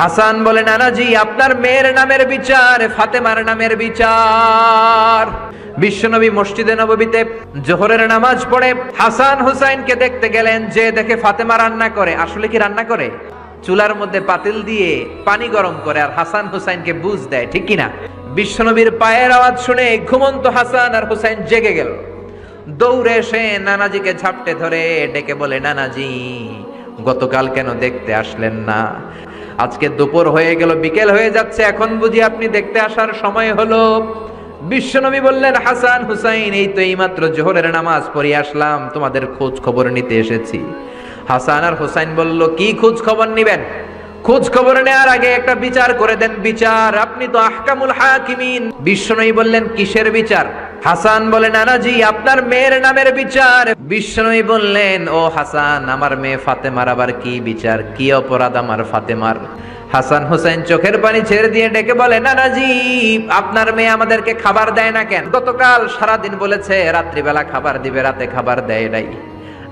হাসান বলে, নানাজি আপনার মেয়ের নামের বিচার, ফাতেমার নামের বিচার। বিশ্বনবী মসজিদে নববীতে জোহরের নামাজ পড়ে হাসান হুসাইনকে দেখতে গেলেন, যে দেখে ফাতেমা রান্না করে। আসলে কি রান্না করে? চুলার মধ্যে পাতিল দিয়ে পানি গরম করে আর হাসান হুসাইনকে বুঝ দেয়, ঠিক কিনা? বিশ্বনবীর পায়ের আওয়াজ শুনে ঘুমন্ত হাসান আর হুসাইন জেগে গেল। দৌড়ে এসে নানাজিকে ঝাপটে ধরে ডেকে বলে, নানাজি গতকাল কেন দেখতে আসলেন না? আজকে দুপুর হয়ে গেল, বিকেল হয়ে যাচ্ছে, এখন বুঝি আপনি দেখতে আসার সময় হলো? বিশ্বনবী বললেন, হাসান হুসাইন এই তো এইমাত্র জোহরের নামাজ পড়ে আসলাম, তোমাদের খোঁজ খবর নিতে এসেছি। হাসান আর হুসাইন বলল, কি খোঁজ খবর নিবেন? খোঁজ খবর নেওয়ার আগে একটা বিচার করে দেন, বিচার। আপনি তো আহকামুল হাকিমিন। বিশ্বনবী বললেন, কিসের বিচার? হাসান বলে, নানাজি আপনার মেয়ের নামের বিচার। বিশ্বনবী বললেন, ও হাসান, আমার মেয়ে ফাতেমার আবার কি বিচার? কি অপরাধ আমার ফাতেমার? হাসান হুসাইন চোখের পানি ছেড়ে দিয়ে ডেকে বলে, নানাজি আপনার মেয়ে আমাদেরকে খাবার দেয় না কেন? গতকাল সারাদিন বলেছে রাত্রিবেলা খাবার দিবে, রাতে খাবার দেয় নাই।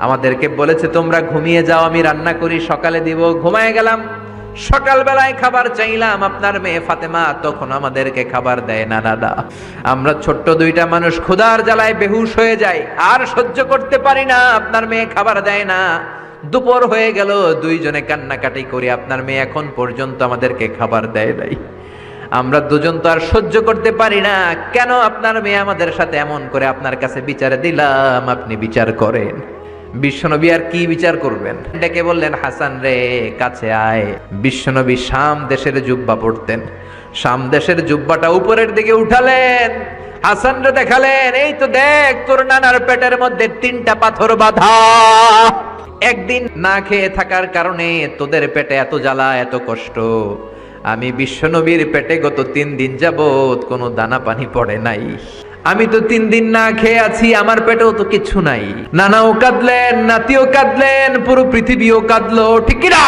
আমাদেরকে বলেছে তোমরা ঘুমিয়ে যাও, আমি রান্না করি, সকালে দিব। ঘুমায় গেলাম, সকালবেলায় খাবার চাইলাম, আপনার মেয়ে ফাতেমা তখন আমাদেরকে খাবার দেয় না। দাদা, আমরা ছোট্ট দুইটা মানুষ ক্ষুধার জ্বালায় বেহুশ হয়ে যাই, আর সহ্য করতে পারি না, আপনার মেয়ে খাবার দেয় না। দুপুর হয়ে গেল, দুইজনে কান্নাকাটি করি, আপনার মেয়ে এখন পর্যন্ত আমাদেরকে খাবার দেয় নাই। আমরা দুজন তো আর সহ্য করতে পারি না, কেন আপনার মেয়ে আমাদের সাথে এমন করে? আপনার কাছে বিচারে দিলাম, আপনি বিচার করেন। বিশ্বনবী আর কি বিচার করবেন? ডেকে বললেন, হাসান রে কাছে আয়। বিশ্বনবী শাম দেশের জুব্বা পরতেন, শাম দেশের জুব্বাটা উপরের দিকে উঠালেন, হাসান রে দেখালেন, এই তো দেখ তোর নানার পেটের মধ্যে 3টা পাথর বাঁধা। একদিন না খেয়ে থাকার কারণে তোদের পেটে এত জ্বালা, এত কষ্ট। আমি বিশ্বনবীর পেটে গত 3 দিন যাবত কোনো দানা পানি পড়ে নাই। আমি তো 3 দিন না খেয়ে আছি, আমার পেটেও তো কিছু নাই। নানাও কাঁদলেন, নাতিও কাঁদলেন, পুরো পৃথিবীও কাঁদলো, ঠিক কিনা?